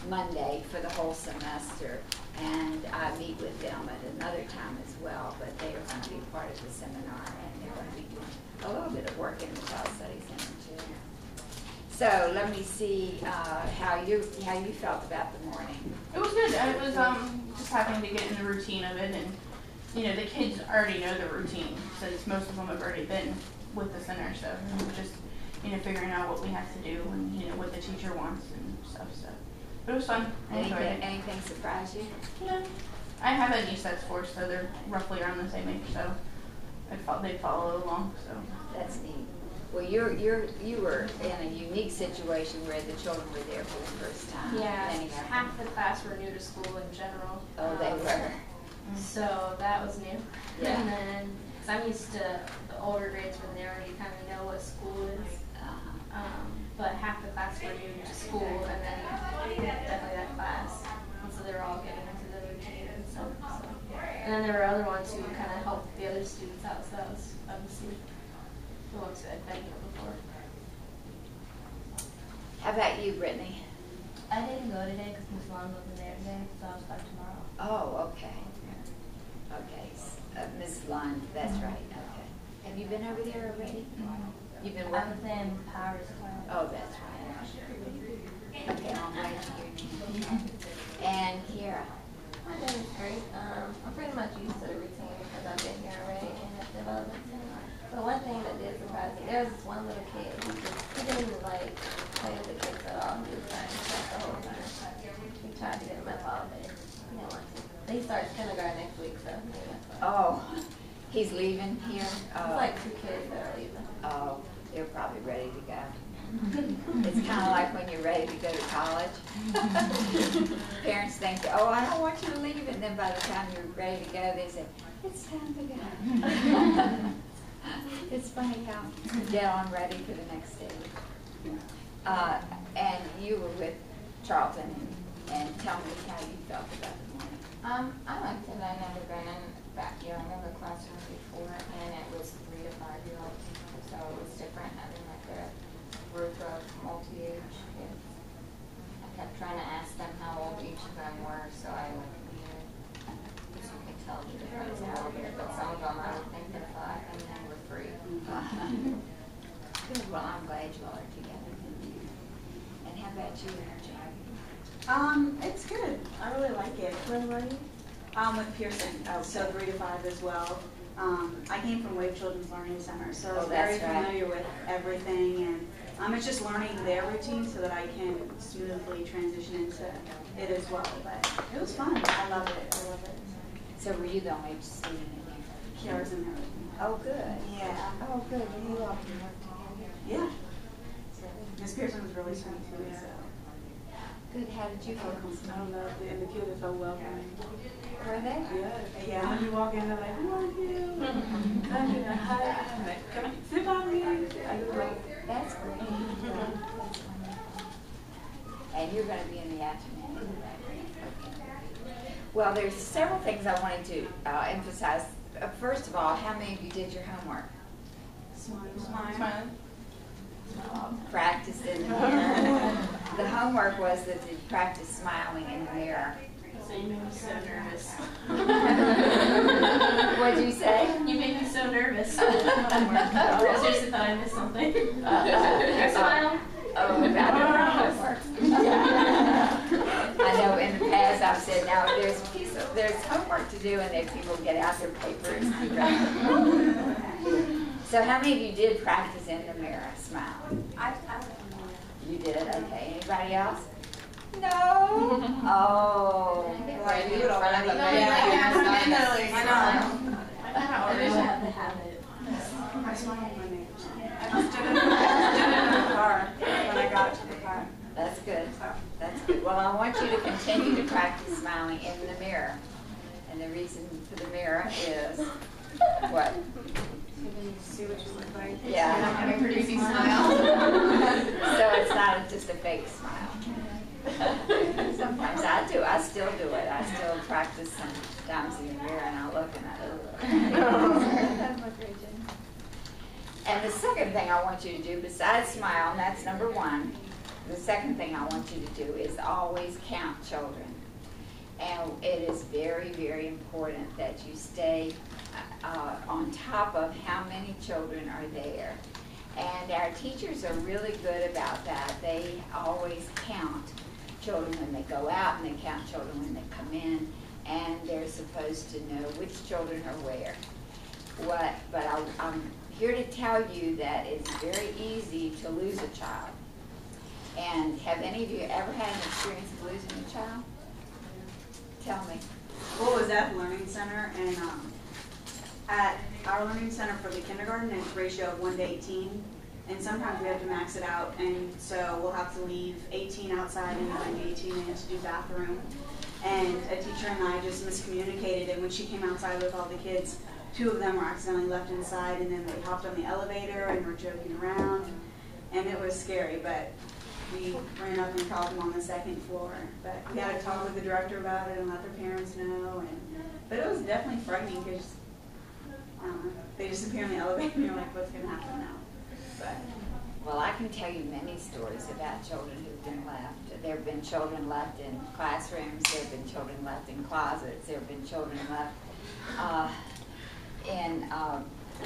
Monday for the whole semester, and I meet with them at another time as well, but they are going to be part of the seminar, and they're going to be doing a little bit of work in the Child Study Center too. So let me see how you felt about the morning. It was good. It was just having to get in the routine of it, and the kids already know the routine since most of them have already been with the center. So just figuring out what we have to do and what the teacher wants and stuff. So it was fun. I enjoyed it. Anything surprise you? No. I have a niece that's 4, so they're roughly around the same age. So they follow along. So that's neat. Well, you were in a unique situation where the children were there for the first time. Yeah, half the class were new to school in general. Oh, they were. So that was new. Yeah. And then, cause I'm used to the older grades when they already kind of know what school is. But half the class were new to school, and then definitely that class. And so they were all getting into the routine and stuff. So. And then there were other ones who kind of helped the other students out, so that was fun to see. The ones who had been here before. How about you, Brittany? I didn't go today because Miss Long wasn't there today, so I'll start tomorrow. Oh, okay. Okay, Ms. Lund, that's right. Okay. Have you been over there already? You've been I working? was in Powers class. Oh, that's right. Okay, I'm glad to hear you. And Kiara? My day was great. I'm pretty much used to the routine because I've been here already in the development center. But one thing that did surprise me, there was this one little kid he didn't even play with the kids at all. He was trying to talk the whole time. We tried to get him involved, but he didn't want to. But he starts kindergarten next week, so yeah. Oh, he's leaving here? It's like 2 kids that are leaving. Oh, they're probably ready to go. It's kind of like when you're ready to go to college. Parents think, oh, I don't want you to leave, and then by the time you're ready to go, they say, it's time to go. It's funny how you get on ready for the next stage. And you were with Charlton, and tell me how you felt about the morning. I liked it. I've never been in back here in the classroom before, and it was 3 to 5-year-olds, so it was different having like a group of multi-age kids. I kept trying to ask them how old each of them were, so I would, so you could tell the difference a little bit. But some of them I would think they're 5 and they were 3. Good. Well, I'm glad you all are together. And how about you, Jackie? It's good. I really like it. Where were you? With Pearson, so 3 to 5 as well. I came from Wave Children's Learning Center, so I was very familiar with everything, and it's just learning their routine so that I can smoothly transition into it as well. But it was fun. I love it. I love it. So were you the only student in here? Kiara's in there with me. Oh, good. Yeah. Oh, good. And you all can work together. Yeah. Miss Pearson was really sweet too. So. Good. How did you feel? I don't know. And the kids are so welcoming. Were they? Yeah. When you walk in, they're like, "Who are you?" I'm gonna hide. I'm like, "Come sit by me." That's great. And you're going to be in the afternoon. Okay. Well, there's several things I wanted to emphasize. First of all, how many of you did your homework? Smiling. Practice in the mirror. The homework was that you practice smiling in the mirror. So you made me so nervous. What'd you say? You made me so nervous. I seriously thought I missed something. Smile. Oh, about your homework. I know in the past I've said, now there's homework to do, and then people get out their papers. So how many of you did practice in the mirror, smile? You did? Okay. Anybody else? No. Oh. Like, you don't want to I wish I had the habit. I smiled at my neighbors. I just did it in the car when I got to the car. That's good. That's good. Well, I want you to continue to practice smiling in the mirror. And the reason for the mirror is what? See what you look like. Yeah. Have a producing smile. So it's not just a fake smile. Sometimes I do. I still do it. I still practice sometimes in the mirror, and I look and I And the second thing I want you to do, besides smile, and that's number 1, the second thing I want you to do is always count children. And it is very, very important that you stay on top of how many children are there. And our teachers are really good about that. They always count children when they go out, and they count children when they come in, and they're supposed to know which children are where. But I'm here to tell you that it's very easy to lose a child. And have any of you ever had an experience of losing a child? Tell me. Well, it was at Learning Center, and at our Learning Center for the kindergarten, it's a ratio of 1 to 18, and sometimes we have to max it out, and so we'll have to leave 18 outside and bring 18 in to do bathroom. And a teacher and I just miscommunicated, and when she came outside with all the kids, 2 of them were accidentally left inside, and then they hopped on the elevator and were joking around, and it was scary, but we ran up and called them on the 2nd floor. But we had to talk with the director about it and let their parents know. But it was definitely frightening because they disappear in the elevator and you're like, what's going to happen now? But well, I can tell you many stories about children who've been left. There have been children left in classrooms. There have been children left in closets. There have been children left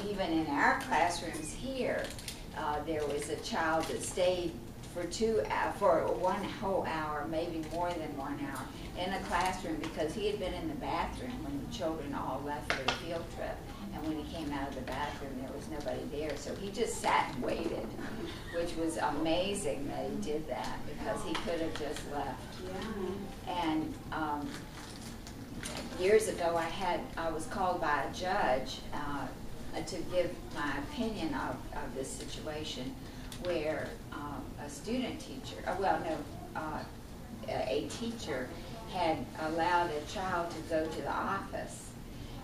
even in our classrooms here. There was a child that stayed for 1 whole hour, maybe more than 1 hour, in a classroom because he had been in the bathroom when the children all left for the field trip. And when he came out of the bathroom, there was nobody there. So he just sat and waited, which was amazing that he did that because he could have just left. Yeah. And years ago, I was called by a judge to give my opinion of this situation where a student teacher, a teacher had allowed a child to go to the office.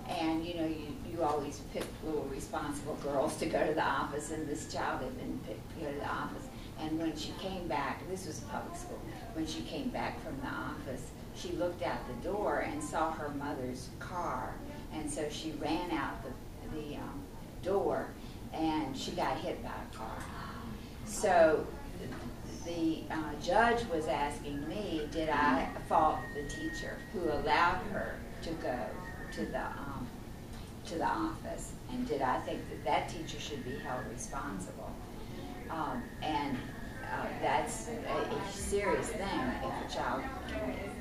And you know, you always pick little responsible girls to go to the office, and this child had been picked to go to the office. And when she came back, this was public school, when she came back from the office, she looked out the door and saw her mother's car. And so she ran out the door, and she got hit by a car. So the judge was asking me, did I fault the teacher who allowed her to go to the office, and did I think that teacher should be held responsible? That's a serious thing if a child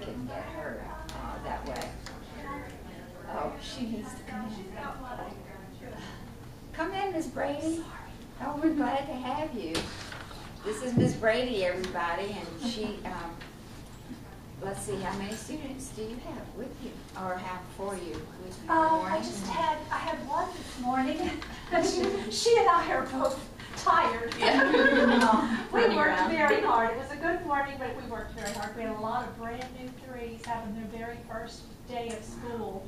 can get hurt that way. Oh, she needs to come in. Come in, Miss Brady. Oh, we're glad to have you. This is Miss Brady, everybody, and she, let's see, how many students do you have with you, or have for you? I had one this morning. She and I are both tired. We worked very hard. It was a good morning, but we worked very hard. We had a lot of brand new threes having their very first day of school.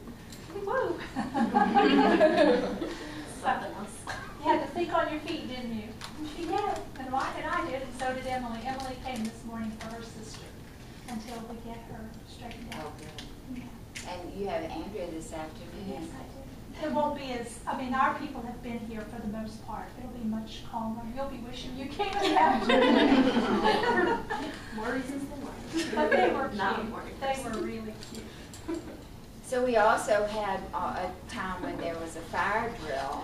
Woo! You had to think on your feet, didn't you? She did, and I did, and so did Emily. Emily came this morning for her sister until we get her straightened out. Oh, good. Yeah. And you have Andrea this afternoon. Yes, I do. It won't be our people have been here for the most part. It'll be much calmer. You'll be wishing you came in the afternoon. More reasons than one. But they were cute. They were really cute. So we also had a time when there was a fire drill,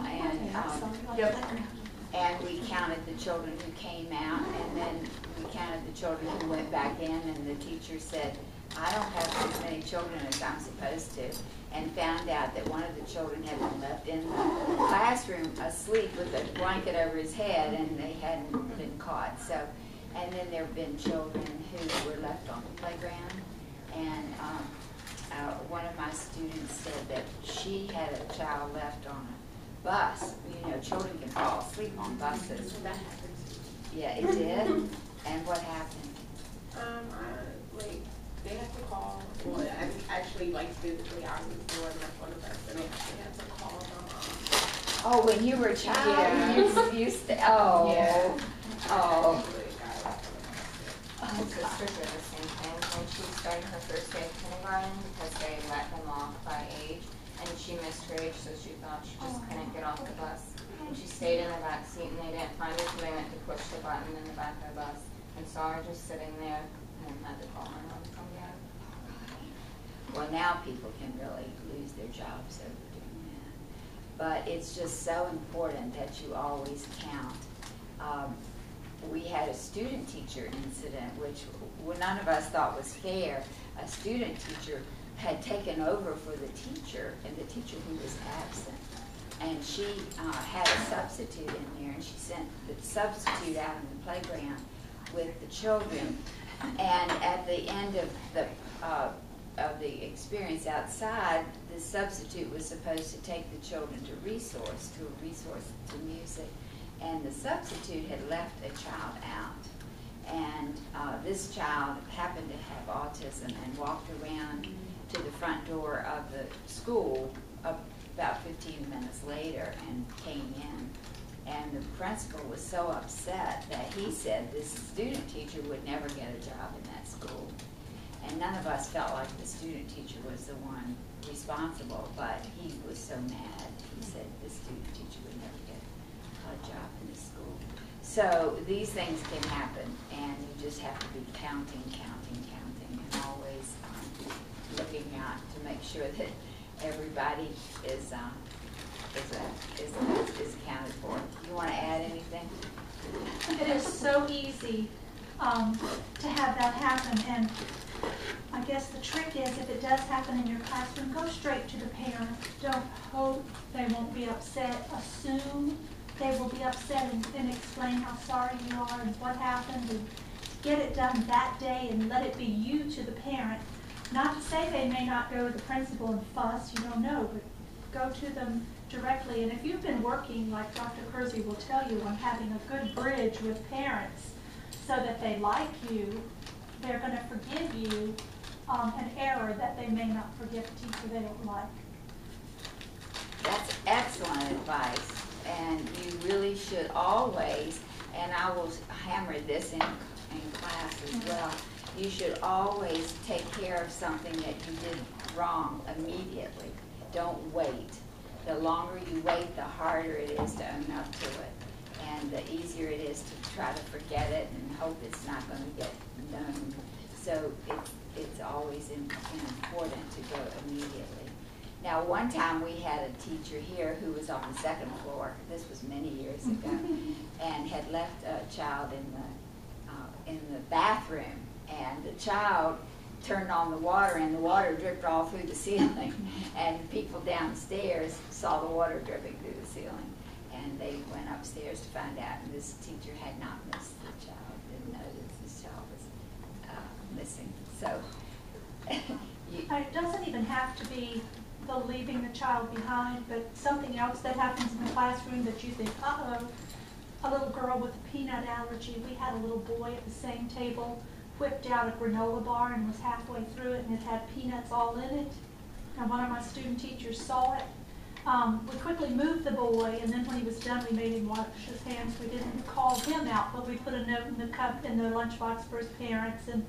and we counted the children who came out, and then we counted the children who went back in, and the teacher said, I don't have as many children as I'm supposed to, and found out that one of the children had been left in the classroom asleep with a blanket over his head, and they hadn't been caught. So, and then there have been children who were left on the playground, and one of my students said that she had a child left on a bus. You know, children can fall asleep on buses. Yeah, it did. And what happened? They have to call. Well, actually, physically, I was the one left on the bus, and they had to call them. Oh, when you were a child, you used to. Oh. Yeah. Oh. My sister did the same thing when she started her first day of kindergarten because they let them off by age, and she missed her age, so she thought she just couldn't get off the bus. And she stayed in the back seat, and they didn't find her, so they went to push the button in the back of the bus, And so I was just sitting there and had to call my mom to come get her. Well, now people can really lose their jobs over doing that. But it's just so important that you always count. We had a student teacher incident, which none of us thought was fair. A student teacher had taken over for the teacher, and the teacher who was absent. And she had a substitute in there, and she sent the substitute out in the playground with the children. And at the end of the experience outside, the substitute was supposed to take the children to a resource to music. And the substitute had left a child out. And this child happened to have autism and walked around to the front door of the school about 15 minutes later and came in. And the principal was so upset that he said this student teacher would never get a job in that school. And none of us felt like the student teacher was the one responsible, but he was so mad. He said the student teacher would never get a job in this school. So these things can happen, and you just have to be counting, and always looking out to make sure that everybody is accounted for. You want to add anything? It is so easy to have that happen, and I guess the trick is, if it does happen in your classroom, go straight to the parent. Don't hope they won't be upset. Assume they will be upset and explain how sorry you are and what happened, and get it done that day and let it be you to the parent. Not to say they may not go to the principal and fuss, you don't know, but go to them directly. And if you've been working, like Dr. Kersey will tell you, on having a good bridge with parents so that they like you, they're going to forgive you an error that they may not forgive a teacher they don't like. That's excellent advice, and you really should always, and I will hammer this in class as well, you should always take care of something that you did wrong immediately. Don't wait. The longer you wait, the harder it is to own up to it, and the easier it is to try to forget it and hope it's not going to get known. So it's always important to go immediately. Now, one time we had a teacher here who was on the second floor. This was many years ago, and had left a child in the bathroom, and the child turned on the water, and the water dripped all through the ceiling. And people downstairs saw the water dripping through the ceiling, and they went upstairs to find out. And this teacher had not missed the child, didn't know that this child was missing. So It doesn't even have to be the leaving the child behind, but something else that happens in the classroom that you think, uh-oh, a little girl with a peanut allergy. We had a little boy at the same table, whipped out a granola bar and was halfway through it, and it had peanuts all in it. And one of my student teachers saw it. We quickly moved the boy, and then when he was done, we made him wash his hands. We didn't call him out, but we put a note in the cup in the lunchbox for his parents. And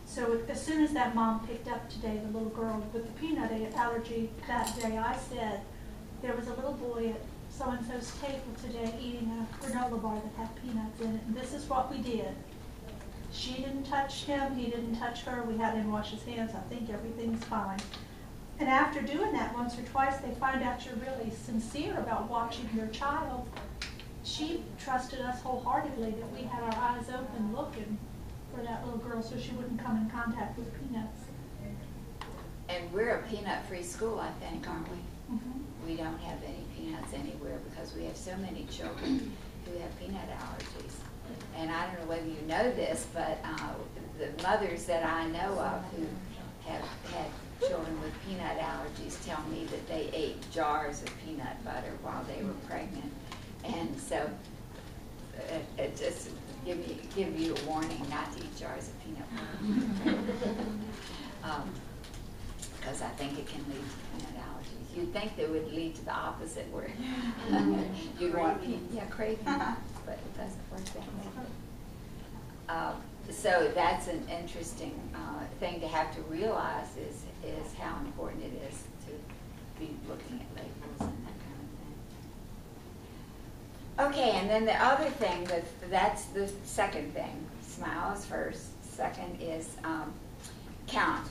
so as soon as that mom picked up today the little girl with the peanut allergy that day, I said, there was a little boy at so-and-so's table today eating a granola bar that had peanuts in it, and this is what we did. She didn't touch him, he didn't touch her, we had him wash his hands, I think everything's fine. And after doing that once or twice, they find out you're really sincere about watching your child. She trusted us wholeheartedly that we had our eyes open looking for that little girl so she wouldn't come in contact with peanuts. And we're a peanut-free school, I think, aren't we? Mm-hmm. We don't have any peanuts anywhere because we have so many children who have peanut allergies. And I don't know whether you know this, but the mothers that I know of who have had children with peanut allergies tell me that they ate jars of peanut butter while they were pregnant. And so it just give you a warning not to eat jars of peanut butter. Because I think it can lead to peanut allergies. You'd think that would lead to the opposite, where you'd want craving, but it doesn't work that way. So that's an interesting thing to have to realize is how important it is to be looking at labels and that kind of thing. Okay, and then the other thing, that's the second thing, smile is first. Second is count.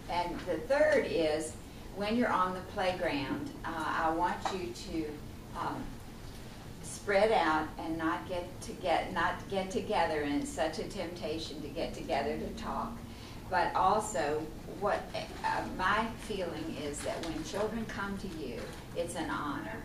And the third is when you're on the playground, I want you to spread out and not get together, and it's such a temptation to get together to talk. But also, what my feeling is that when children come to you, it's an honor.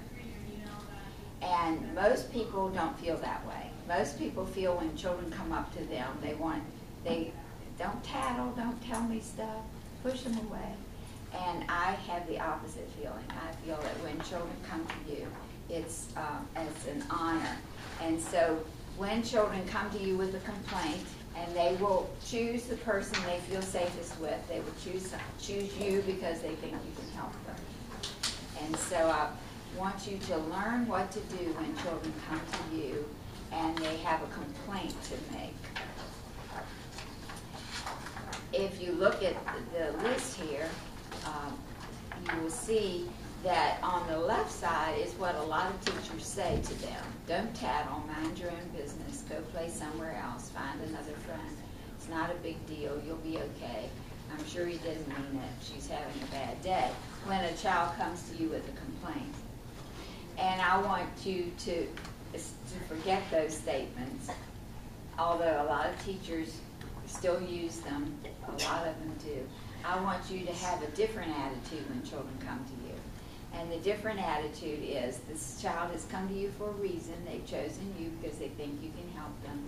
And most people don't feel that way. Most people feel when children come up to them, they don't tattle, don't tell me stuff, push them away. And I have the opposite feeling. I feel that when children come to you, it's an honor. And so when children come to you with a complaint, and they will choose the person they feel safest with, they will choose you because they think you can help them. And so I want you to learn what to do when children come to you and they have a complaint to make. If you look at the list here, you will see that on the left side is what a lot of teachers say to them. Don't tattle, mind your own business, go play somewhere else, find another friend. It's not a big deal, you'll be okay. I'm sure he didn't mean it, she's having a bad day. When a child comes to you with a complaint. And I want you to forget those statements, although a lot of teachers still use them, a lot of them do. I want you to have a different attitude when children come to you. And the different attitude is this child has come to you for a reason. They've chosen you because they think you can help them.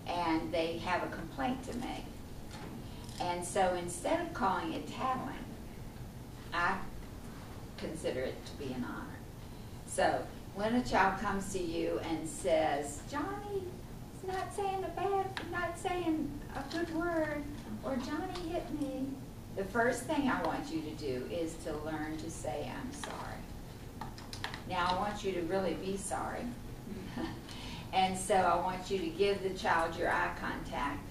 And they have a complaint to make. And so instead of calling it tattling, I consider it to be an honor. So when a child comes to you and says, Johnny is not saying a good word, or Johnny hit me, the first thing I want you to do is to learn to say, I'm sorry. Now I want you to really be sorry. And so I want you to give the child your eye contact.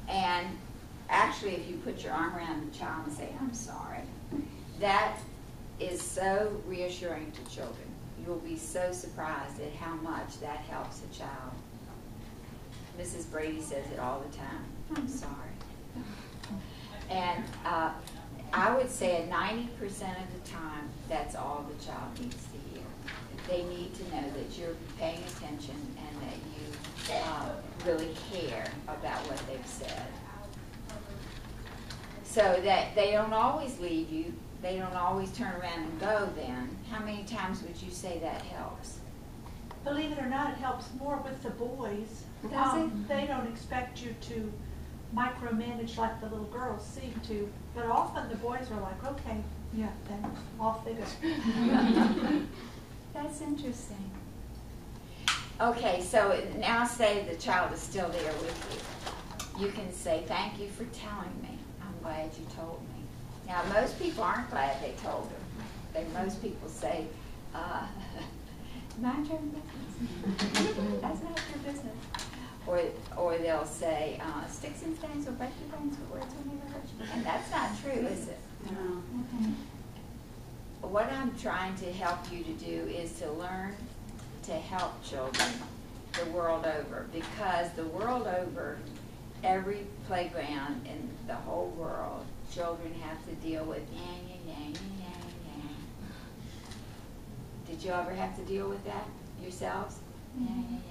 And actually, if you put your arm around the child and say, I'm sorry, that is so reassuring to children. You'll be so surprised at how much that helps a child. Mrs. Brady says it all the time, I'm sorry. And I would say 90% of the time, that's all the child needs to hear. They need to know that you're paying attention and that you really care about what they've said. So that they don't always leave you. They don't always turn around and go then. How many times would you say that helps? Believe it or not, it helps more with the boys. Does it? They don't expect you to micromanage like the little girls seem to, but often the boys are like, okay, yeah, thanks, off they go. That's interesting. Okay, so now say the child is still there with you. You can say, thank you for telling me. I'm glad you told me. Now, most people aren't glad they told them. Most people say, mind your own business. That's not your business. Or they'll say, sticks and stones will break your bones, but words will never hurt you. And that's not true, is it? No. What I'm trying to help you to do is to learn to help children the world over. Because the world over, every playground in the whole world, children have to deal with yang. Did you ever have to deal with that yourselves? Yang.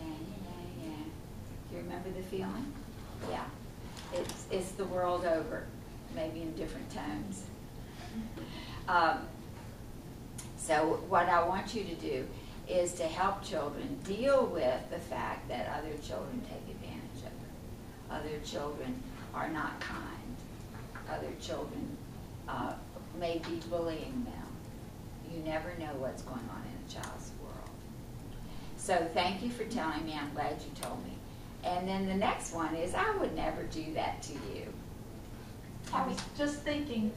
Do you remember the feeling? Yeah. It's the world over, maybe in different tones. So what I want you to do is to help children deal with the fact that other children take advantage of them. Other children are not kind. Other children may be bullying them. You never know what's going on in a child's world. So thank you for telling me. I'm glad you told me. And then the next one is, I would never do that to you. I was just thinking,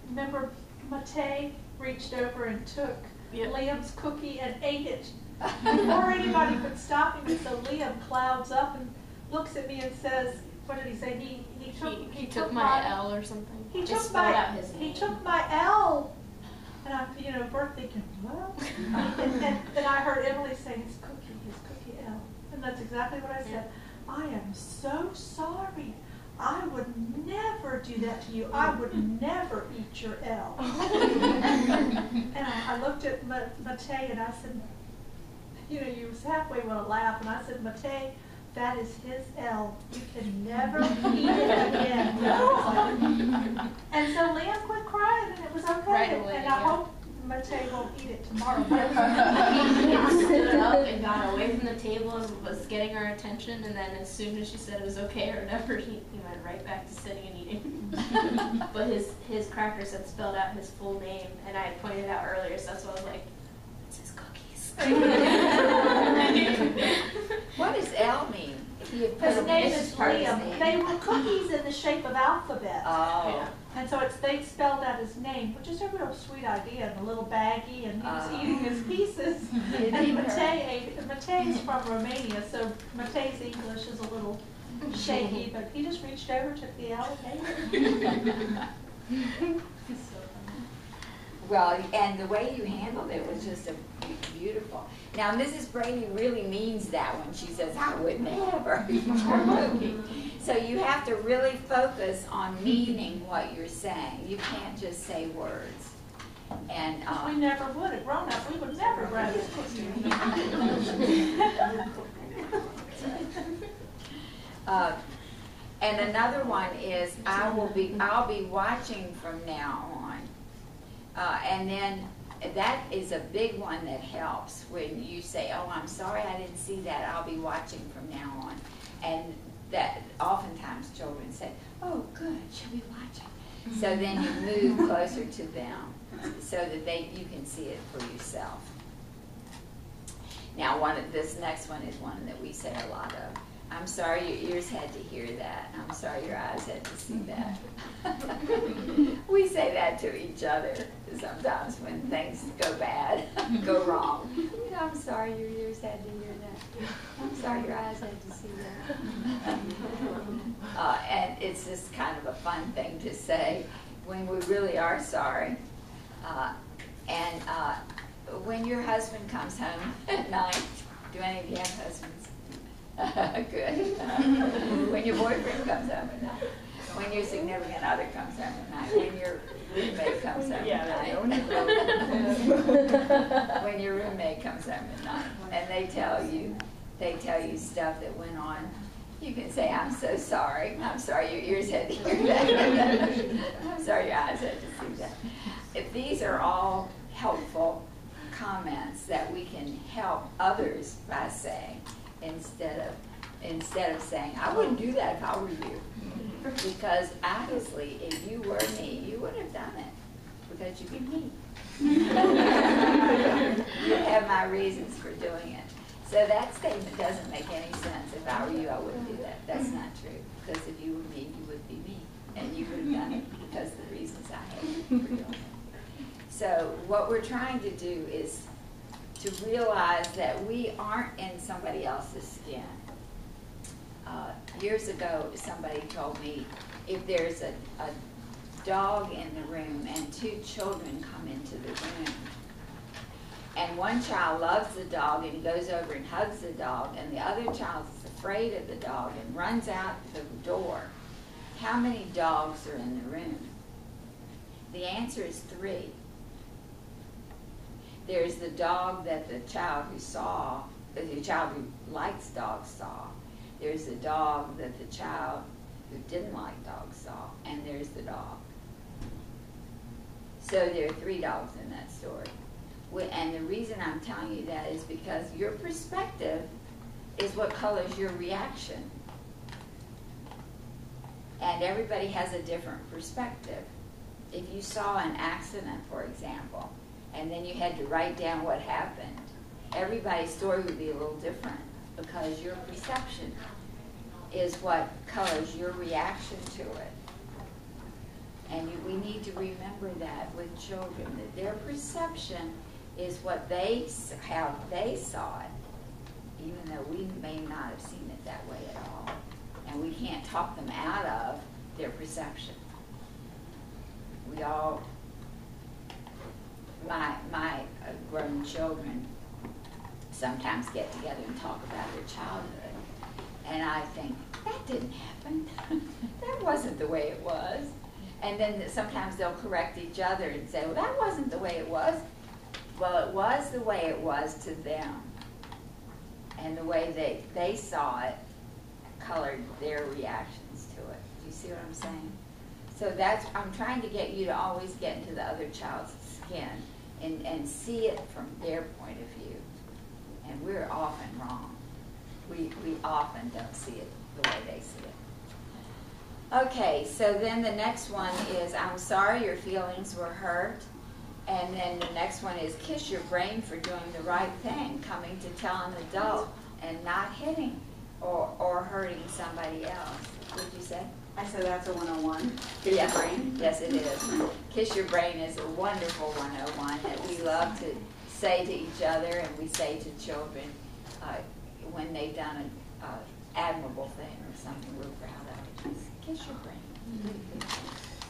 remember Matei reached over and took Liam's cookie and ate it before anybody could stop him, and so Liam clouds up and looks at me and says, what did he say? He took my L or something. He Just took spelled out his my name. he took my L. And I'm, Bert thinking, what? and I heard Emily say his cookie L. And that's exactly what I said. I am so sorry. I would never do that to you. I would never eat your L. And I looked at Matei and I said, you know, you was halfway want to laugh, and I said, Matei, that is his L. You can never eat it again. And so Leah quit crying, and it was okay. Right away, and yeah. I hope Matei won't eat it tomorrow. He stood up and got away from the table and was getting our attention, and then as soon as she said it was okay or whatever, he went right back to sitting and eating. But his crackers had spelled out his full name, and I had pointed it out earlier, so that's why I was like, it's his cookies. What does L mean? His name is Liam. They were cookies in the shape of alphabet. Oh. And so they spelled out his name, which is a real sweet idea, and a little baggie, and he was eating his pieces. And Matei's from Romania, so Matei's English is a little shaky, but he just reached over, took the L, and ate it. Well, and the way you handled it was just beautiful. Now, Mrs. Brady really means that when she says, I would never eat your cookie. So you have to really focus on meaning what you're saying. You can't just say words. And We never would have grown up. We would never grab his cookie. And another one is I'll be watching from now on. And then that is a big one that helps when you say, oh, I'm sorry I didn't see that. I'll be watching from now on. And that oftentimes children say, oh, good, she'll be watching. So then you move closer to them so that you can see it for yourself. Now, this next one is one that we say a lot of. I'm sorry your ears had to hear that. I'm sorry your eyes had to see that. We say that to each other sometimes when things go bad, go wrong. You know, I'm sorry your ears had to hear that. I'm sorry your eyes had to see that. And it's just kind of a fun thing to say when we really are sorry. And when your husband comes home at night, do any of you have husbands? Good. When your boyfriend comes home at night, when your significant other comes home at night, when your roommate comes home at night, when your roommate comes home at night, and they tell you stuff that went on, you can say, I'm so sorry. I'm sorry your ears had to hear that. I'm sorry your eyes had to see that. If these are all helpful comments that we can help others by saying, instead of saying, I wouldn't do that if I were you. Because honestly, if you were me, you would have done it. Because you'd be me. You have my reasons for doing it. So that statement doesn't make any sense. If I were you, I wouldn't do that. That's not true. Because if you were me, you would be me. And you would have done it because of the reasons I had for doing it. So what we're trying to do is to realize that we aren't in somebody else's skin. Years ago, somebody told me if there's a dog in the room and two children come into the room, and one child loves the dog and he goes over and hugs the dog, and the other child is afraid of the dog and runs out the door, how many dogs are in the room? The answer is 3. There's the dog that the child who likes dogs saw. There's the dog that the child who didn't like dogs saw. And there's the dog. So there are 3 dogs in that story. And the reason I'm telling you that is because your perspective is what colors your reaction. And everybody has a different perspective. If you saw an accident, for example, and then you had to write down what happened, everybody's story would be a little different because your perception is what colors your reaction to it. And we need to remember that with children, that their perception is what how they saw it, even though we may not have seen it that way at all. And we can't talk them out of their perception. We all, my grown children sometimes get together and talk about their childhood. And I think, that didn't happen. That wasn't the way it was. And then sometimes they'll correct each other and say, well, that wasn't the way it was. Well, it was the way it was to them. And the way they saw it colored their reactions to it. Do you see what I'm saying? So I'm trying to get you to always get into the other child's skin and see it from their point of view. And we're often wrong. We often don't see it the way they see it. Okay, so then the next one is, I'm sorry your feelings were hurt. And then the next one is, kiss your brain for doing the right thing, coming to tell an adult and not hitting or hurting somebody else. What did you say? I said that's a 101. Kiss Yeah. your brain. Yes, it is. Kiss your brain is a wonderful 101 that we love to say to each other, and we say to children when they've done an admirable thing or something we're proud of. Just kiss your brain. You did a good thing.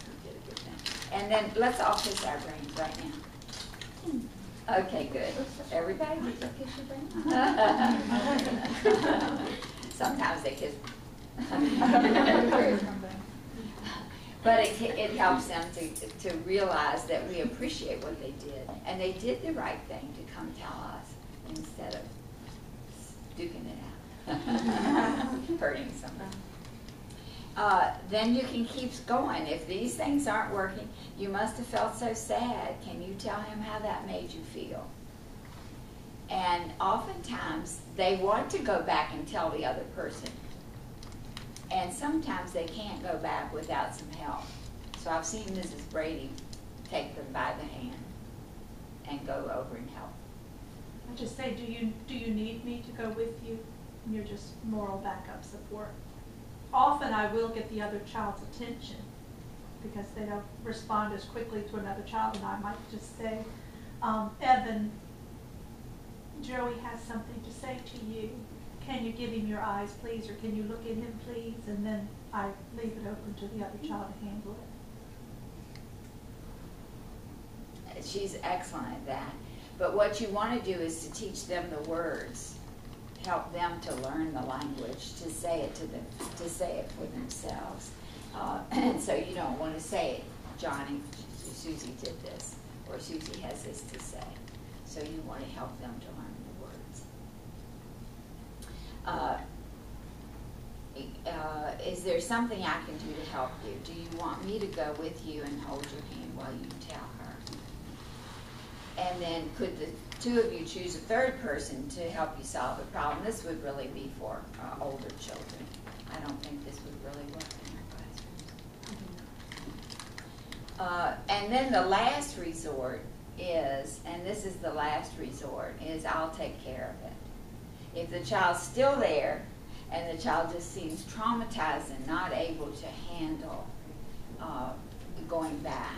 You did a good thing. And then let's all kiss our brains right now. Okay, good. Everybody, did you kiss your brain? Sometimes they kiss. But it helps them to realize that we appreciate what they did. And they did the right thing to come tell us instead of duking it out, hurting somebody. Then you can keep going. If these things aren't working, you must have felt so sad. Can you tell him how that made you feel? And oftentimes, they want to go back and tell the other person. And sometimes they can't go back without some help. So I've seen Mrs. Brady take them by the hand and go over and help. I just say, do you need me to go with you? And you're just moral backup support. Often I will get the other child's attention because they don't respond as quickly to another child, and I might just say, Evan, Joey has something to say to you. Can you give him your eyes, please, or can you look at him, please? And then I leave it open to the other child to handle it. She's excellent at that. But what you want to do is to teach them the words, help them to learn the language, to say it to them, to say it for themselves. And so you don't want to say, Johnny, Susie did this, or Susie has this to say. So you want to help them to learn the words. Is there something I can do to help you? Do you want me to go with you and hold your hand while you tell her? And then could the two of you choose a third person to help you solve the problem? This would really be for older children. I don't think this would really work in our classrooms. And then the last resort is, and this is the last resort, is I'll take care of it. If the child's still there and the child just seems traumatized and not able to handle going back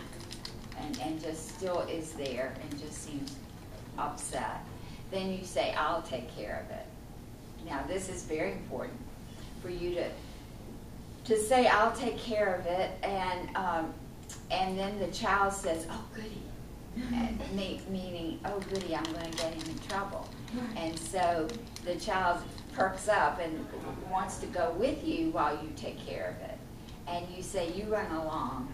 and just still is there and just seems upset, then you say, I'll take care of it. Now this is very important for you to say, I'll take care of it, and then the child says, oh goody. Meaning, oh goody, I'm going to get him in trouble. And so the child perks up and wants to go with you while you take care of it. And you say, you run along.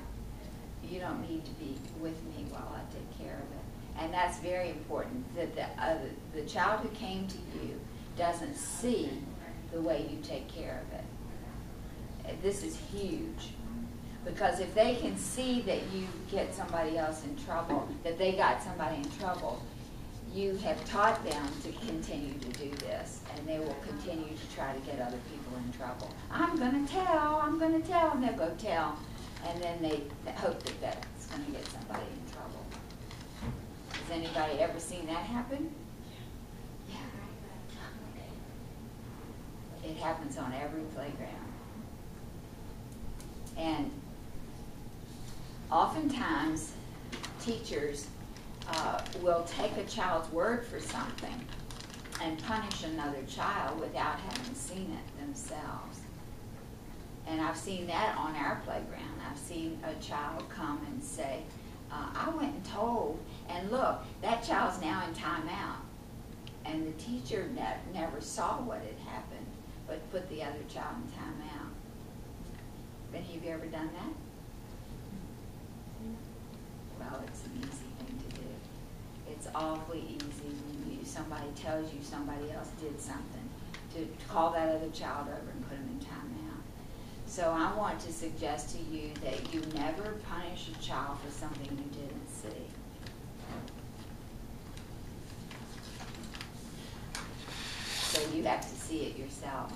You don't need to be with me while I take care of it. And that's very important, that the child who came to you doesn't see the way you take care of it. This is huge. Because if they can see that you get somebody else in trouble, that they got somebody in trouble, you have taught them to continue to do this, and they will continue to try to get other people in trouble. I'm going to tell, and they'll go tell, and then they hope that that's going to get somebody in trouble. Has anybody ever seen that happen? Yeah. It happens on every playground. And oftentimes, teachers will take a child's word for something and punish another child without having seen it themselves. And I've seen that on our playground. I've seen a child come and say, I went and told, and look, that child's now in timeout. And the teacher never saw what had happened, but put the other child in timeout. Any of you ever done that? Well, it's an easy thing to do. It's awfully easy when somebody tells you somebody else did something to call that other child over and put them in timeout. So I want to suggest to you that you never punish a child for something you didn't see. So you have to see it yourself.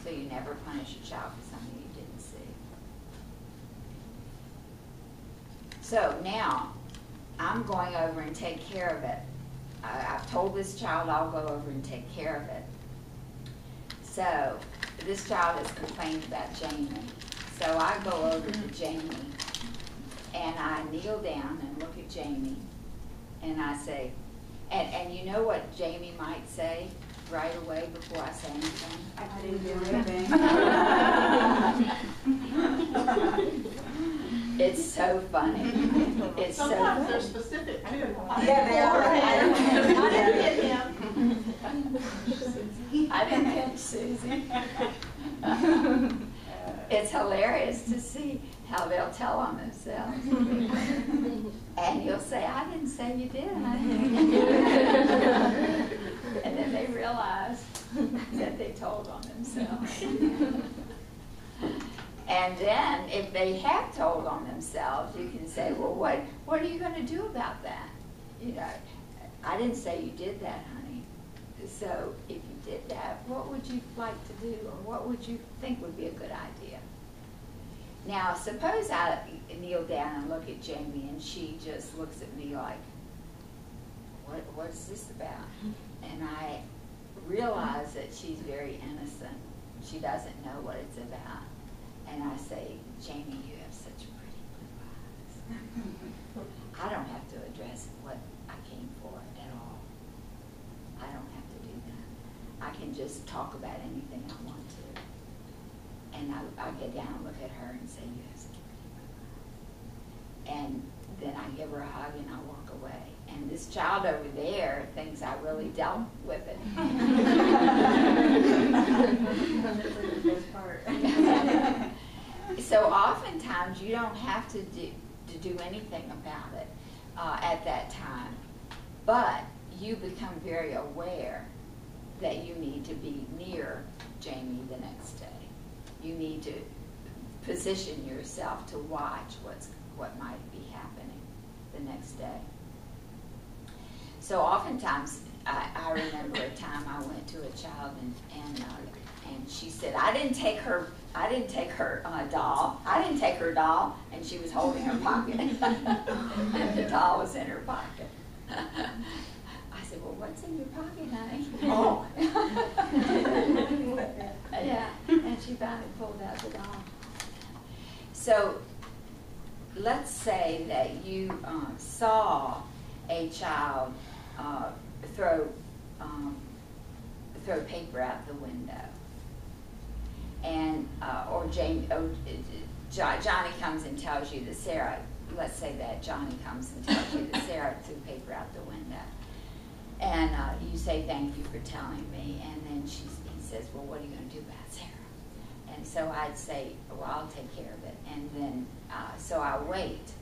So you never punish a child for something you didn't see. So now, I'm going over and take care of it. I've told this child I'll go over and take care of it. So, this child has complained about Jamie. So I go over to Jamie, and I kneel down and look at Jamie, and I say, and you know what Jamie might say right away before I say anything? I didn't do anything. It's so funny. It's Sometimes so they're funny. specific too. Yeah, they are. I didn't hit him. I didn't catch Susie. It's hilarious to see how they'll tell on themselves. And you'll say, I didn't say you did, honey. And then they realize that they told on themselves. And then if they have told on themselves, you can say, well, what are you going to do about that? You know, I didn't say you did that, honey. So if you did that, what would you like to do, or what would you think would be a good idea? Now, suppose I kneel down and look at Jamie, and she just looks at me like, what's this about? And I realize that she's very innocent. She doesn't know what it's about. And I say, Jamie, you have such pretty blue eyes. I don't have to address what I came for at all. I don't have to do that. I can just talk about anything I want to. And I get down and look at her and say, you have such pretty blue eyes. And then I give her a hug and I walk away. And this child over there thinks I really dealt with it. So oftentimes you don't have to do anything about it at that time, but you become very aware that you need to be near Jamie the next day. You need to position yourself to watch what might be happening the next day. So oftentimes, I remember a time I went to a child and she said, I didn't take her doll. I didn't take her doll, and she was holding her pocket, and the doll was in her pocket. I said, well, what's in your pocket, honey? Oh. Yeah, and she finally pulled out the doll. So let's say that you saw a child throw paper out the window, and Johnny comes and tells you that Sarah. Let's say that Johnny comes and tells you that Sarah threw paper out the window, and you say thank you for telling me, and then he says, well, what are you going to do about Sarah? And so I'd say, well, I'll take care of it, and then so I wait.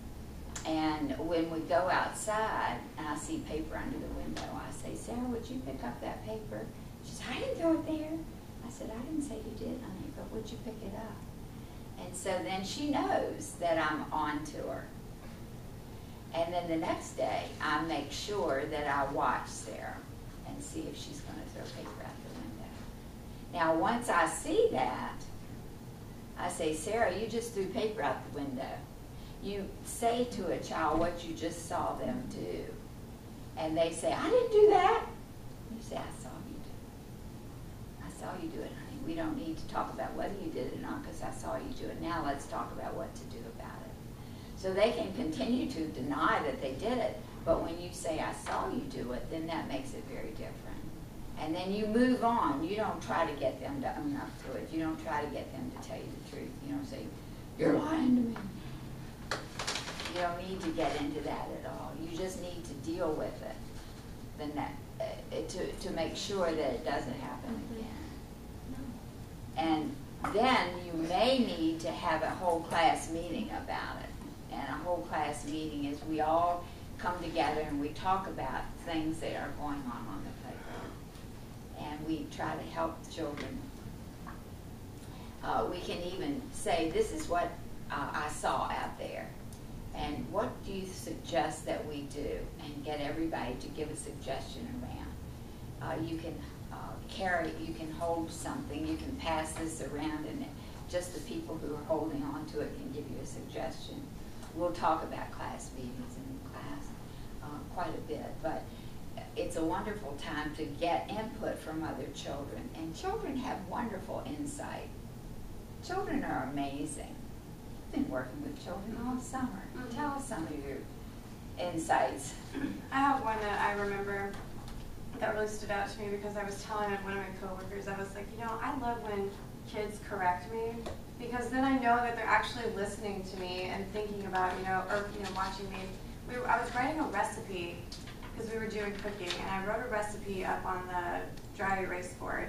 And when we go outside and I see paper under the window, I say, Sarah, would you pick up that paper? She said, I didn't throw it there. I said, I didn't say you did, honey, but would you pick it up? And so then she knows that I'm on to her. And then the next day, I make sure that I watch Sarah and see if she's going to throw paper out the window. Now, once I see that, I say, Sarah, you just threw paper out the window. You say to a child what you just saw them do. And they say, I didn't do that. You say, I saw you do it. I saw you do it, honey. We don't need to talk about whether you did it or not, because I saw you do it. Now let's talk about what to do about it. So they can continue to deny that they did it, but when you say, I saw you do it, then that makes it very different. And then you move on. You don't try to get them to own up to it. You don't try to get them to tell you the truth. You don't say, you're lying to me. You don't need to get into that at all. You just need to deal with it to make sure that it doesn't happen again. And then you may need to have a whole class meeting about it. And a whole class meeting is we all come together and we talk about things that are going on the playground. And we try to help the children. We can even say, this is what I saw out there. And what do you suggest that we do? And get everybody to give a suggestion around. You can you can hold something, you can pass this around, and just the people who are holding on to it can give you a suggestion. We'll talk about class meetings in class quite a bit, but it's a wonderful time to get input from other children. And children have wonderful insight. Children are amazing. I've been working with children all summer. Tell us some of your insights. I have one that I remember that really stood out to me because I was telling one of my coworkers, I was like, I love when kids correct me, because then I know that they're actually listening to me and thinking about, or watching me. I was writing a recipe because we were doing cooking, and I wrote a recipe up on the dry erase board,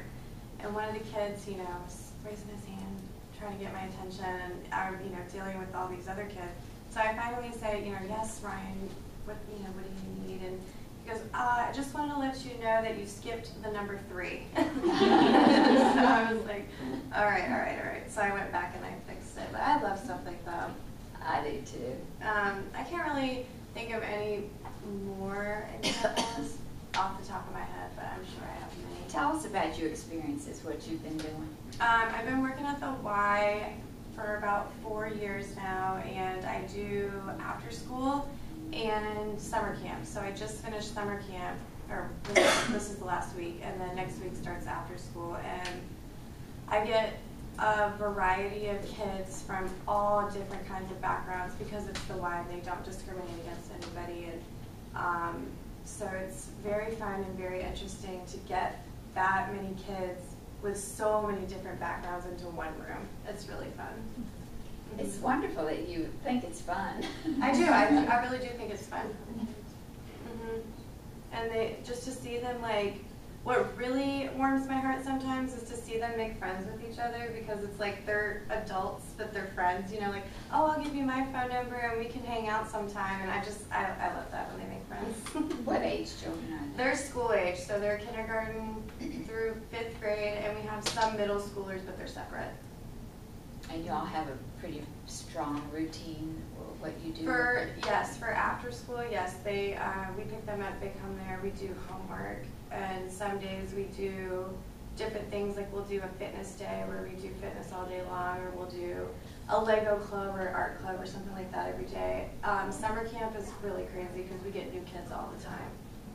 and one of the kids, was raising his hand, trying to get my attention, and I'm, dealing with all these other kids. So I finally say, yes, Ryan, what do you need? And he goes, I just wanted to let you know that you skipped the number 3. So I was like, all right. So I went back and I fixed it. But I love stuff like that. I do too. I can't really think of any more examples off the top of my head, but I'm sure I have many. Tell us about your experiences, what you've been doing. I've been working at the Y for about 4 years now, and I do after school and summer camp. So I just finished summer camp, or this is the last week, and then next week starts after school, and I get a variety of kids from all different kinds of backgrounds because it's the Y. They don't discriminate against anybody, and so it's very fun and very interesting to get that many kids with so many different backgrounds into one room. It's really fun. It's wonderful that you think it's fun. I do. I really do think it's fun. And just to see them, what really warms my heart sometimes is to see them make friends with each other, because it's like they're adults, but they're friends, oh, I'll give you my phone number and we can hang out sometime. And I love that when they make friends. What age children are they? They're school age, so they're kindergarten through 5th grade, and we have some middle schoolers, but they're separate. And y'all have a pretty strong routine, or what you do? For after school, yes. We pick them up, they come there, we do homework, and some days we do different things, like we'll do a fitness day where we do fitness all day long, or we'll do a Lego club or art club or something like that every day. Summer camp is really crazy because we get new kids all the time.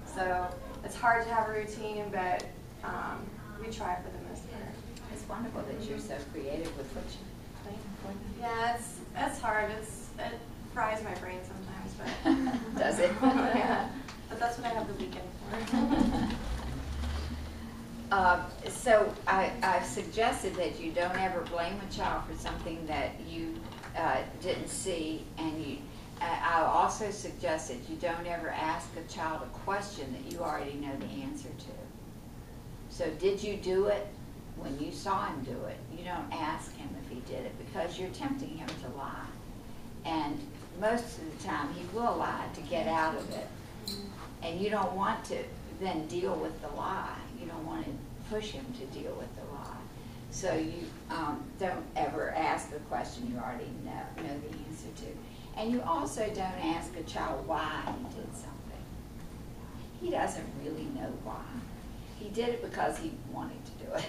So it's hard to have a routine, but we try for the most part. It's wonderful that you're so creative with what you plan for them. Yeah, it's hard. It fries my brain sometimes, but does it? Yeah. But that's what I have the weekend for. So I've suggested that you don't ever blame a child for something that you didn't see, and I also suggested you don't ever ask a child a question that you already know the answer to. So did you do it? When you saw him do it, you don't ask him if he did it, because you're tempting him to lie. And most of the time he will lie to get out of it. And you don't want to then deal with the lie. You don't want to push him to deal with the lie. So you don't ever ask a question you already know the answer to. And you also don't ask a child why he did something. He doesn't really know why. He did it because he wanted to do it.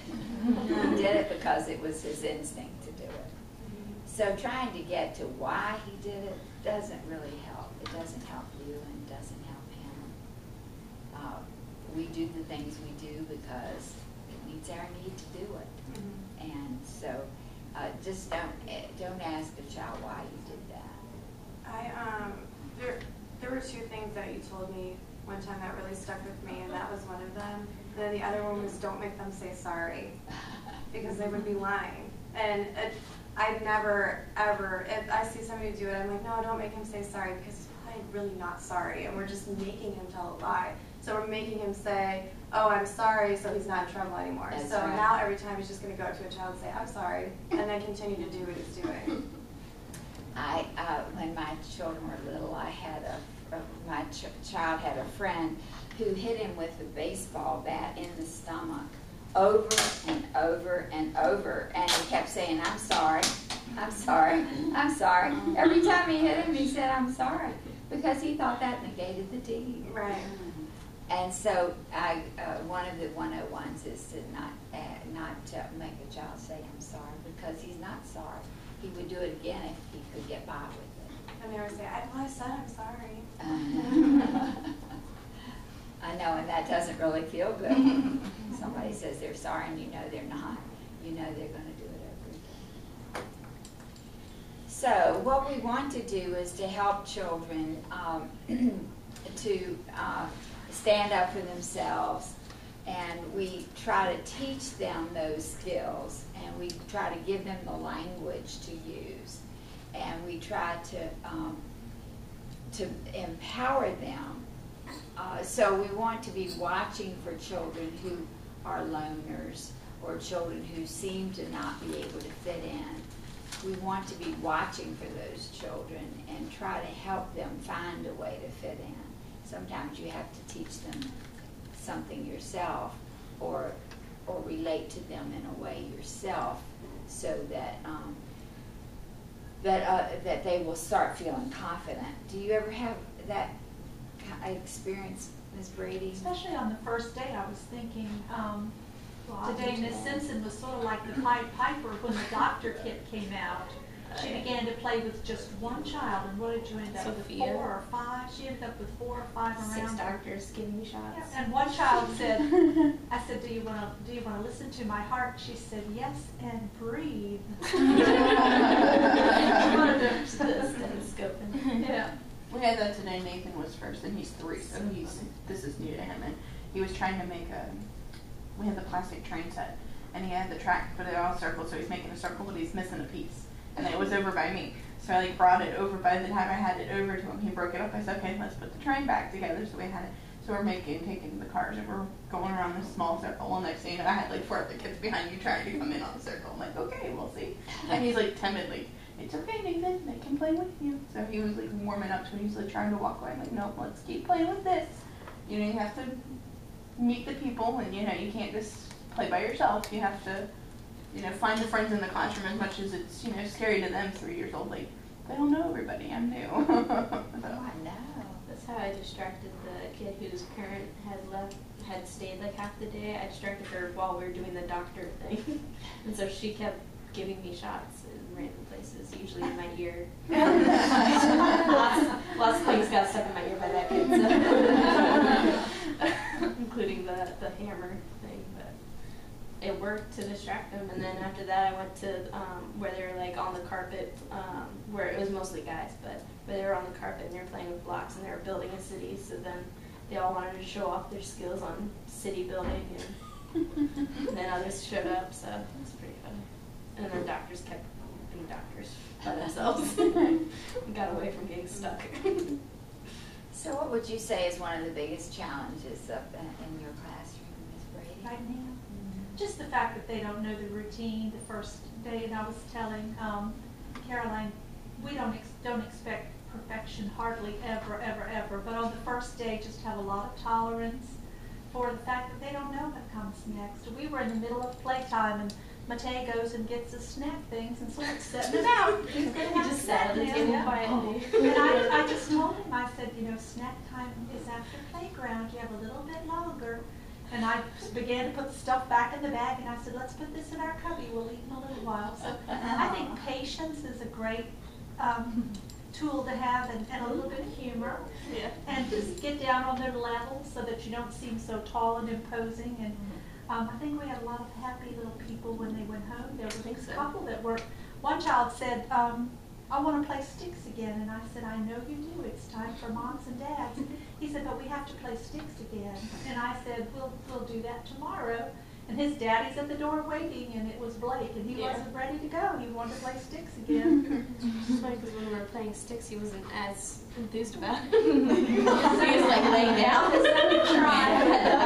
He did it because it was his instinct to do it. So trying to get to why he did it doesn't really help. It doesn't help you, and it doesn't help him. We do the things we do because it meets our need to do it. And so just don't ask a child why you did that. There were 2 things that you told me one time that really stuck with me, and that was one of them. And then the other one was, don't make them say sorry, because they would be lying. And I never, ever, if I see somebody do it, I'm like, no, don't make him say sorry, because he'll I'm really not sorry, and we're just making him tell a lie. So we're making him say, oh, I'm sorry, so he's not in trouble anymore. That's so right. now every time he's just going to go up to a child and say, I'm sorry, and then continue to do what he's doing. When my children were little, I had my child had a friend who hit him with a baseball bat in the stomach over and over and over, and he kept saying, I'm sorry, I'm sorry, I'm sorry. Every time he hit him, he said, I'm sorry, because he thought that negated the deed. Right. And so one of the 101s is to not make a child say, I'm sorry, because he's not sorry. He would do it again if he could get by with it. And they would say, I said I'm sorry. I know, and that doesn't really feel good. When somebody says they're sorry and you know they're not. You know they're going to do it over again. So what we want to do is to help children to stand up for themselves, and we try to teach them those skills, and we try to give them the language to use, and we try to empower them. So we want to be watching for children who are loners or children who seem to not be able to fit in. We want to be watching for those children and try to help them find a way to fit in. Sometimes you have to teach them something yourself, or relate to them in a way yourself, so that that they will start feeling confident. Do you ever have that experience, Ms. Brady? Especially on the first day, I was thinking, today Miss Simpson was sort of like the Pied Piper when the doctor kit came out. She began to play with just one child, and what did you end up Sophia. with? 4 or 5? She ended up with 4 or 5 around 6 her. doctors giving me shots. Yeah, and one child said, I said, do you want to listen to my heart? She said, yes, and breathe. Yeah. We had that today. Nathan was first, and he's 3, so this is new to him. And he was trying to make we had the plastic train set, and he had the track, but it all circled, so he's making a circle, but he's missing a piece. And it was over by me. So I brought it over. By the time I had it over to him, he broke it up. I said, okay, let's put the train back together. So we had it. So we're taking the cars, and we're going around this small circle. Well, next thing you know, I had 4 other kids behind you trying to come in on the circle. I'm like, okay, we'll see. And he's timidly, it's okay, Nathan, they can play with you. So he was warming up to it. He's trying to walk away. I'm like, no, let's keep playing with this. You have to meet the people, and you can't just play by yourself. You have to find the friends in the classroom, as much as it's scary to them 3 years old. They don't know everybody. I'm new. Oh, I know. That's how I distracted the kid whose parent had stayed half the day. I distracted her while we were doing the doctor thing. And so she kept giving me shots in random places, usually in my ear. lots of things got stuck in my ear by that kid, so. Including the hammer thing. But it worked to distract them. And then after that I went to where they were on the carpet, where it was mostly guys, but where they were on the carpet and they were playing with blocks and they were building a city. So then they all wanted to show off their skills on city building, and then others showed up, so it was pretty fun. And then doctors kept being doctors by themselves and got away from getting stuck. So what would you say is one of the biggest challenges up in your classroom, Ms. Brady? Right now? Just the fact that they don't know the routine the first day, and I was telling Caroline, we don't expect perfection hardly ever, but on the first day just have a lot of tolerance for the fact that they don't know what comes next. We were in the middle of playtime, and Matei goes and gets his snack things and starts setting them out. He's going to have just snack sat at the now. table Yeah. quietly. And I just told him, I said, snack time is after playground. You have a little bit longer. And I began to put the stuff back in the bag, and I said, let's put this in our cubby. We'll eat in a little while. So I think patience is a great tool to have, and a little bit of humor. Yeah. And just get down on their level so that you don't seem so tall and imposing. And I think we had a lot of happy little people when they went home. There was a couple that were, one child said, I want to play sticks again. And I said, I know you do. It's time for moms and dads. He said, but we have to play sticks again. And I said, we'll do that tomorrow. And his daddy's at the door waiting, and it was Blake, and he wasn't ready to go. He wanted to play sticks again. It's funny because when we were playing sticks, he wasn't as enthused about it. He was like laying down. I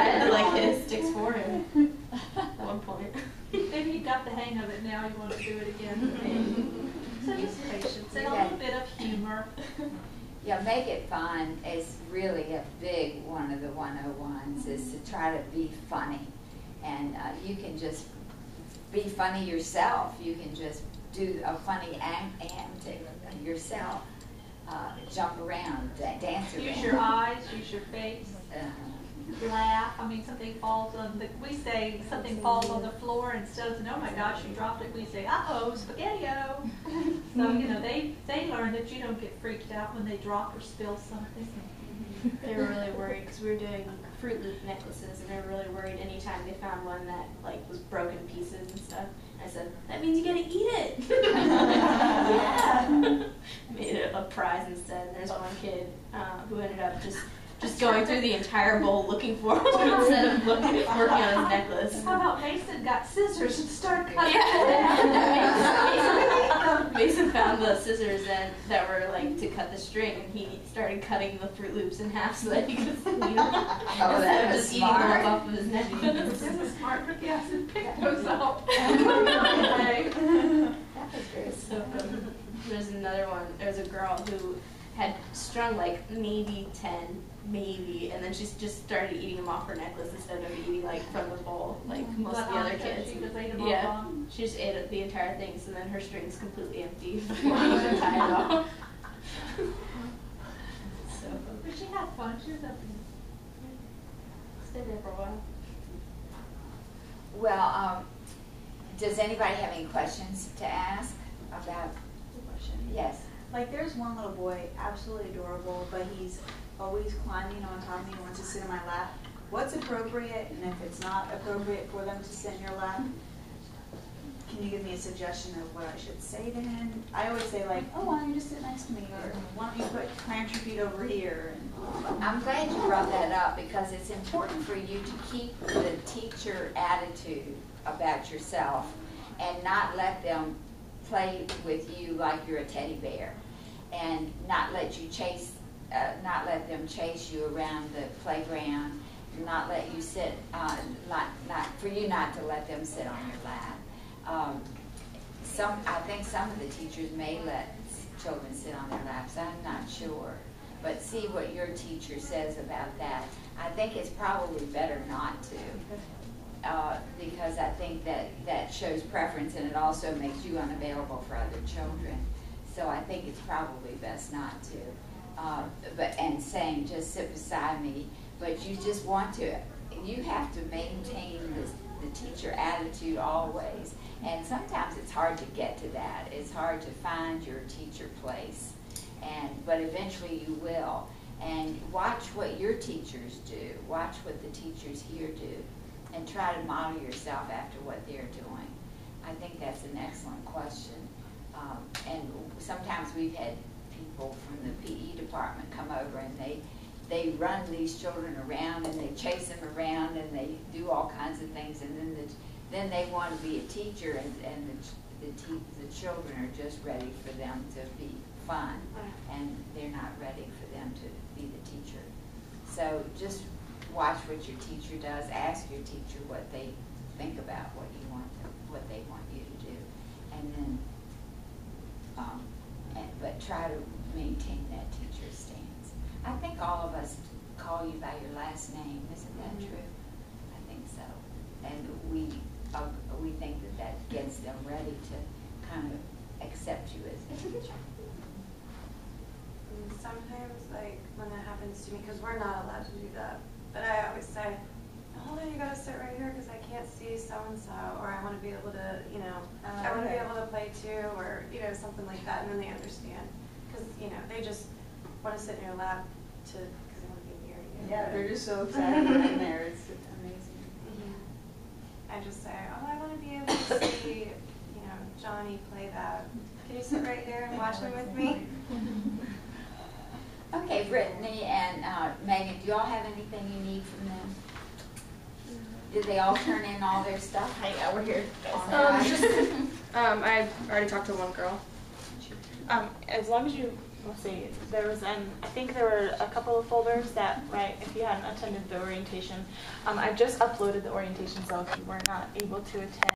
had to like hit his sticks for him at one point. Maybe he got the hang of it now. He wants to do it again. So just patience and a little bit of humor. Yeah, make it fun is really a big one of the 101s, is to try to be funny. And you can just be funny yourself. You can just do a funny antic yourself. Jump around, dance around. Use your eyes, use your face. Laugh. I mean, something falls on the, we say something falls on the floor, instead of saying, oh my gosh, you dropped it, we say, uh-oh, spaghetti-o. So, you know, they learn that you don't get freaked out when they drop or spill something. They were really worried because we were doing Fruit Loop necklaces, and they were really worried anytime they found one that like was broken in pieces and stuff. I said, that means you gotta eat it. Yeah. Made it a prize instead. And there's one kid who ended up just going through the entire bowl looking for it instead of working on his necklace. How about Mason got scissors and started cutting it? Mason found the scissors that were like to cut the string, and he started cutting the Fruit Loops in half so that he could eat them. Oh, that was just eating smart. them off of his necklace. This is smart, but yes, and pick those up. That was very So there's another one. There's a girl who had strung like maybe 10, and then she just started eating them off her necklace instead of eating like from the bowl like most of the other kids. She just ate them all Yeah, on. she just ate the entire thing, so then her string's completely empty before she even tied it off. So, But she had fun. She was up stayed there for a while. Well, does anybody have any questions to ask about? Yes. Like there's one little boy, absolutely adorable, but he's always climbing on top of me, wants to sit in my lap. What's appropriate, and if it's not appropriate for them to sit in your lap, can you give me a suggestion of what I should say to him? I always say like, oh, why don't you just sit next to me, or why don't you plant your feet over here? And I'm glad you brought that up, because it's important for you to keep the teacher attitude about yourself and not let them play with you like you're a teddy bear, and not let them chase you around the playground, not let you sit, for you not to let them sit on your lap. I think some of the teachers may let children sit on their laps. I'm not sure, but see what your teacher says about that. I think it's probably better not to, because I think that shows preference, and it also makes you unavailable for other children. So I think it's probably best not to. And saying just sit beside me, but you just want to. You have to maintain the teacher attitude always. And sometimes it's hard to get to that. It's hard to find your teacher place, but eventually you will. And watch what your teachers do. Watch what the teachers here do, and try to model yourself after what they're doing. I think that's an excellent question. And sometimes we've had people from the PE department come over, and they run these children around, and they chase them around, and they do all kinds of things, and then they want to be a teacher, and the children are just ready for them to be fun, and they're not ready for them to be the teacher. So just watch what your teacher does. Ask your teacher what they think about what they want you to do, and then but try to maintain that teacher stance. I think all of us call you by your last name, isn't that true? I think so, and we think that gets them ready to kind of accept you as a teacher. Sometimes, like, when that happens to me, because we're not allowed to do that, but I always say, hold on, you gotta sit right here because I can't see so-and-so, or I want to be able to, I want to be able to play too, or, something like that, and then they understand. Because, they just want to sit in your lap because they want to be near you. yeah, they're just so excited in there. It's amazing. I just say, oh, I want to be able to see, Johnny play that. Can you sit right here and watch him with me? Okay, Brittany and Megan, do y'all have anything you need from them? Did they all turn in all their stuff? Hey, we're here. I already talked to one girl. As long as you, let's see, there was I think there were a couple of folders that, right, if you hadn't attended the orientation, I just uploaded the orientation, so if you were not able to attend,